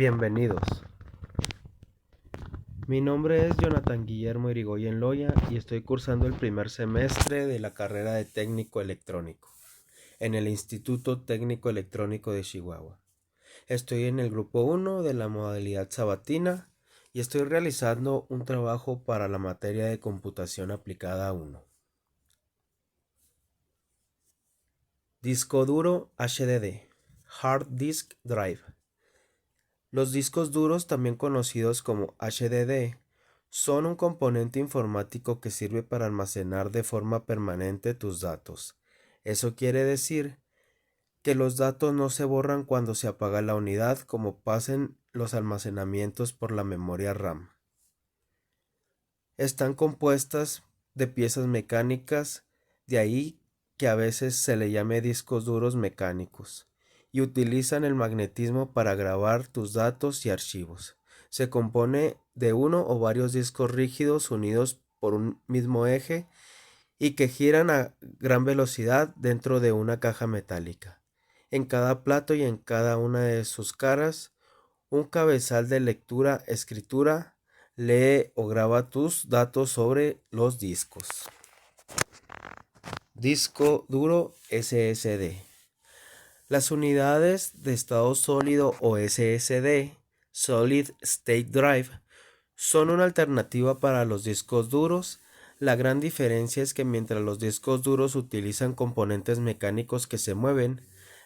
Bienvenidos. Mi nombre es Jonathan Guillermo Irigoyen Loya y estoy cursando el primer semestre de la carrera de técnico electrónico en el Instituto Técnico Electrónico de Chihuahua. Estoy en el grupo 1 de la modalidad sabatina y estoy realizando un trabajo para la materia de computación aplicada 1. Disco duro HDD, Hard Disk Drive. Los discos duros, también conocidos como HDD, son un componente informático que sirve para almacenar de forma permanente tus datos. Eso quiere decir que los datos no se borran cuando se apaga la unidad, como pasa en los almacenamientos por la memoria RAM. Están compuestas de piezas mecánicas, de ahí que a veces se le llame discos duros mecánicos, y utilizan el magnetismo para grabar tus datos y archivos. Se compone de uno o varios discos rígidos unidos por un mismo eje y que giran a gran velocidad dentro de una caja metálica. En cada plato y en cada una de sus caras, un cabezal de lectura-escritura lee o graba tus datos sobre los discos. Disco duro SSD. Las unidades de estado sólido o SSD, Solid State Drive, son una alternativa para los discos duros. La gran diferencia es que mientras los discos duros utilizan componentes mecánicos que se mueven,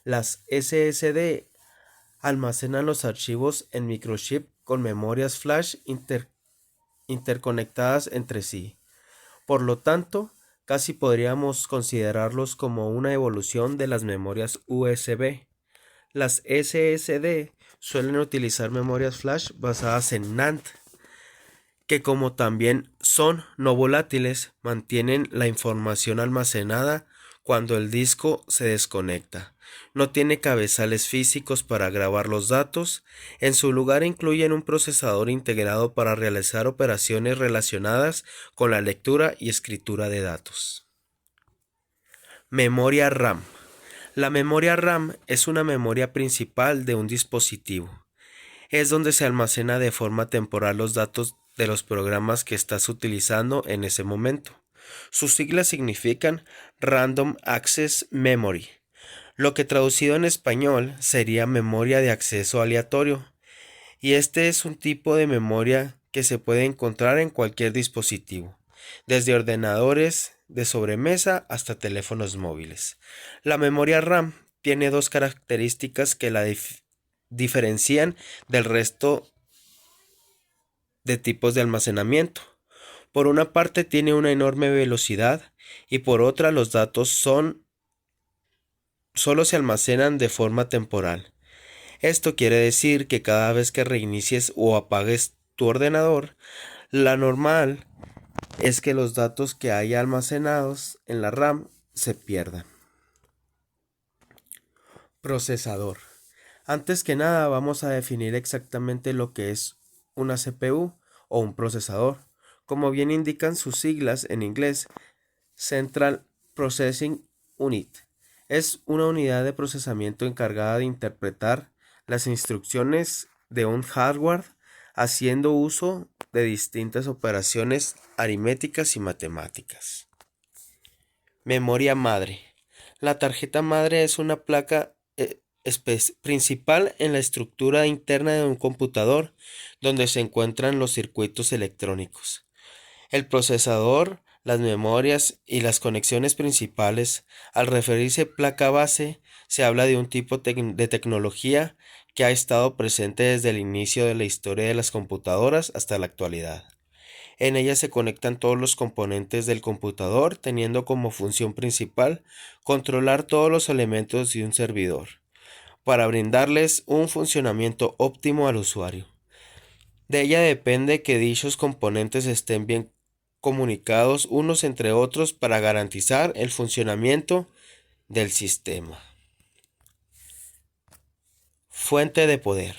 las SSD almacenan los archivos en microchip con memorias flash interconectadas entre sí. Por lo tanto, casi podríamos considerarlos como una evolución de las memorias USB. Las SSD suelen utilizar memorias flash basadas en NAND, que como también son no volátiles, mantienen la información almacenada cuando el disco se desconecta. No tiene cabezales físicos para grabar los datos. En su lugar incluyen un procesador integrado para realizar operaciones relacionadas con la lectura y escritura de datos. Memoria RAM. La memoria RAM es una memoria principal de un dispositivo. Es donde se almacena de forma temporal los datos de los programas que estás utilizando en ese momento. Sus siglas significan Random Access Memory, lo que traducido en español sería memoria de acceso aleatorio, y este es un tipo de memoria que se puede encontrar en cualquier dispositivo, desde ordenadores de sobremesa hasta teléfonos móviles. La memoria RAM tiene dos características que la diferencian del resto de tipos de almacenamiento. Por una parte tiene una enorme velocidad y por otra los datos solo se almacenan de forma temporal. Esto quiere decir que cada vez que reinicies o apagues tu ordenador, la normal es que los datos que haya almacenados en la RAM se pierdan. Procesador. Antes que nada vamos a definir exactamente lo que es una CPU o un procesador. Como bien indican sus siglas en inglés, Central Processing Unit. Es una unidad de procesamiento encargada de interpretar las instrucciones de un hardware haciendo uso de distintas operaciones aritméticas y matemáticas. Memoria madre. La tarjeta madre es una placa principal en la estructura interna de un computador donde se encuentran los circuitos electrónicos, el procesador, las memorias y las conexiones principales. Al referirse placa base, se habla de un tipo de tecnología que ha estado presente desde el inicio de la historia de las computadoras hasta la actualidad. En ella se conectan todos los componentes del computador, teniendo como función principal controlar todos los elementos de un servidor, para brindarles un funcionamiento óptimo al usuario. De ella depende que dichos componentes estén bien comunicados unos entre otros para garantizar el funcionamiento del sistema. Fuente de poder.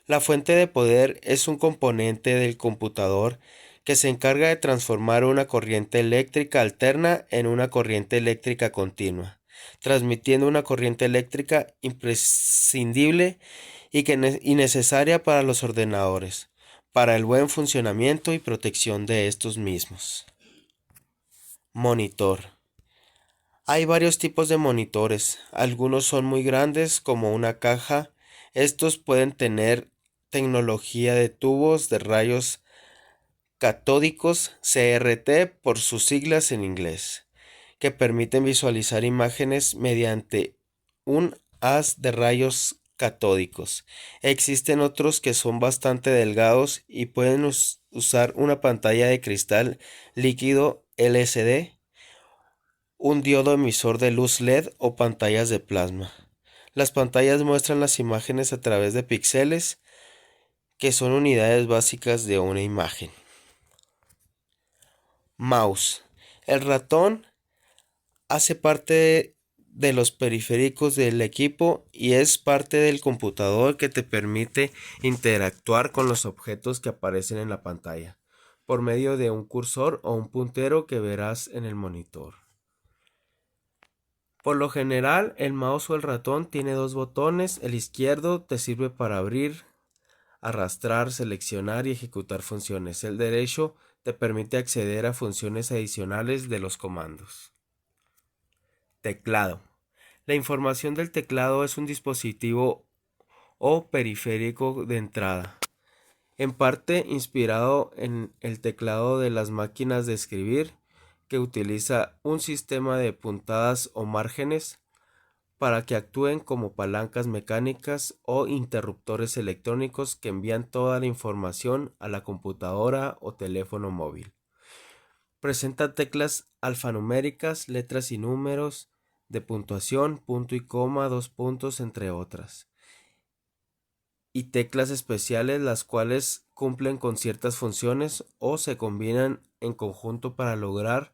La fuente de poder es un componente del computador que se encarga de transformar una corriente eléctrica alterna en una corriente eléctrica continua. transmitiendo una corriente eléctrica imprescindible y necesaria para los ordenadores, para el buen funcionamiento y protección de estos mismos. Monitor. Hay varios tipos de monitores. Algunos son muy grandes, como una caja. Estos pueden tener tecnología de tubos de rayos catódicos, CRT por sus siglas en inglés, que permiten visualizar imágenes mediante un haz de rayos catódicos. Existen otros que son bastante delgados y pueden usar una pantalla de cristal líquido LCD, un diodo emisor de luz LED o pantallas de plasma. Las pantallas muestran las imágenes a través de píxeles, que son unidades básicas de una imagen. Mouse. El ratón hace parte de los periféricos del equipo y es parte del computador que te permite interactuar con los objetos que aparecen en la pantalla por medio de un cursor o un puntero que verás en el monitor. Por lo general, el mouse o el ratón tiene dos botones. El izquierdo te sirve para abrir, arrastrar, seleccionar y ejecutar funciones. El derecho te permite acceder a funciones adicionales de los comandos. Teclado. La información del teclado es un dispositivo o periférico de entrada, en parte inspirado en el teclado de las máquinas de escribir, que utiliza un sistema de puntadas o márgenes para que actúen como palancas mecánicas o interruptores electrónicos que envían toda la información a la computadora o teléfono móvil. Presenta teclas alfanuméricas, letras y números de puntuación, punto y coma, dos puntos, entre otras, y teclas especiales, las cuales cumplen con ciertas funciones o se combinan en conjunto para lograr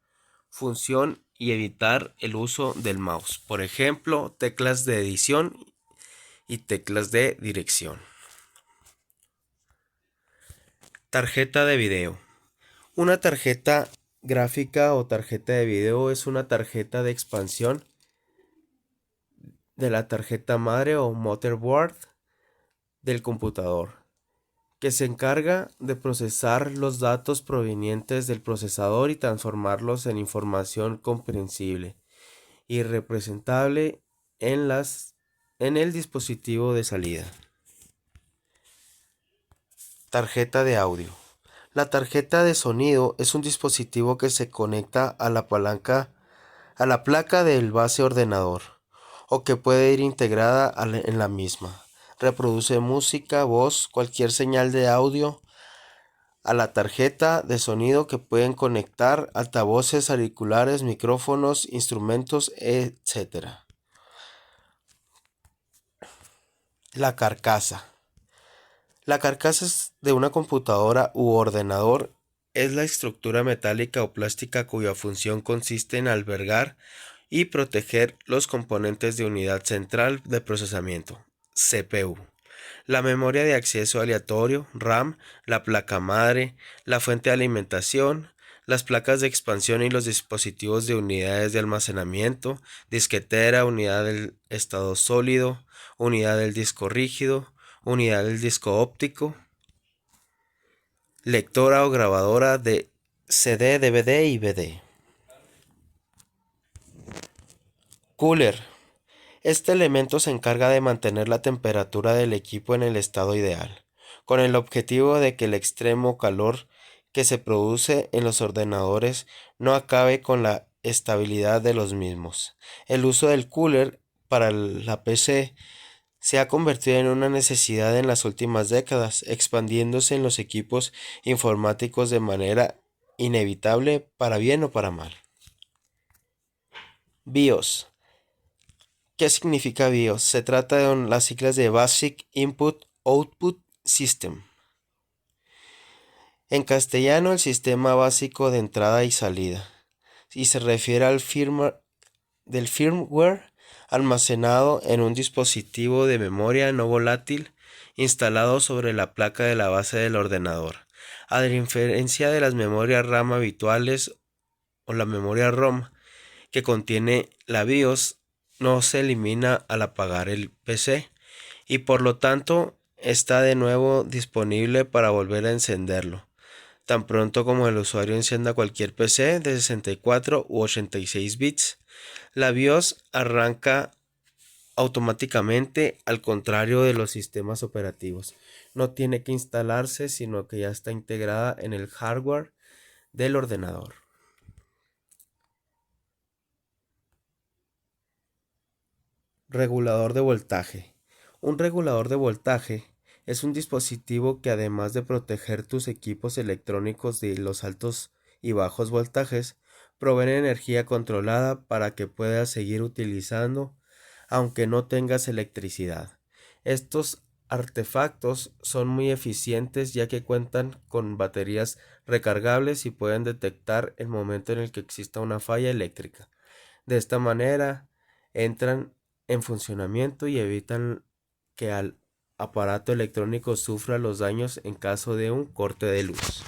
función y evitar el uso del mouse. Por ejemplo, teclas de edición y teclas de dirección. Tarjeta de video. Una tarjeta gráfica o tarjeta de video es una tarjeta de expansión de la tarjeta madre o motherboard del computador, que se encarga de procesar los datos provenientes del procesador y transformarlos en información comprensible y representable en el dispositivo de salida. Tarjeta de audio. La tarjeta de sonido es un dispositivo que se conecta a la placa del base ordenador, o que puede ir integrada en la misma. Reproduce música, voz, cualquier señal de audio a la tarjeta de sonido, que pueden conectar altavoces, auriculares, micrófonos, instrumentos, etc. La carcasa. La carcasa de una computadora u ordenador es la estructura metálica o plástica cuya función consiste en albergar y proteger los componentes de unidad central de procesamiento, CPU, la memoria de acceso aleatorio, RAM, la placa madre, la fuente de alimentación, las placas de expansión y los dispositivos de unidades de almacenamiento, disquetera, unidad del estado sólido, unidad del disco rígido, unidad del disco óptico, lectora o grabadora de CD, DVD y BD. Cooler. Este elemento se encarga de mantener la temperatura del equipo en el estado ideal, con el objetivo de que el extremo calor que se produce en los ordenadores no acabe con la estabilidad de los mismos. El uso del cooler para la PC se ha convertido en una necesidad en las últimas décadas, expandiéndose en los equipos informáticos de manera inevitable, para bien o para mal. BIOS. ¿Qué significa BIOS? Se trata de las siglas de Basic Input Output System. En castellano, el sistema básico de entrada y salida, y se refiere al firmware almacenado en un dispositivo de memoria no volátil instalado sobre la placa de la base del ordenador. A diferencia de las memorias RAM habituales o la memoria ROM que contiene la BIOS, no se elimina al apagar el PC y por lo tanto está de nuevo disponible para volver a encenderlo, tan pronto como el usuario encienda cualquier PC de 64 u 86 bits. La BIOS arranca automáticamente, al contrario de los sistemas operativos. No tiene que instalarse, sino que ya está integrada en el hardware del ordenador. Regulador de voltaje. Un regulador de voltaje es un dispositivo que, además de proteger tus equipos electrónicos de los altos y bajos voltajes, provee energía controlada para que puedas seguir utilizando aunque no tengas electricidad. Estos artefactos son muy eficientes, ya que cuentan con baterías recargables y pueden detectar el momento en el que exista una falla eléctrica. De esta manera entran en funcionamiento y evitan que el aparato electrónico sufra los daños en caso de un corte de luz.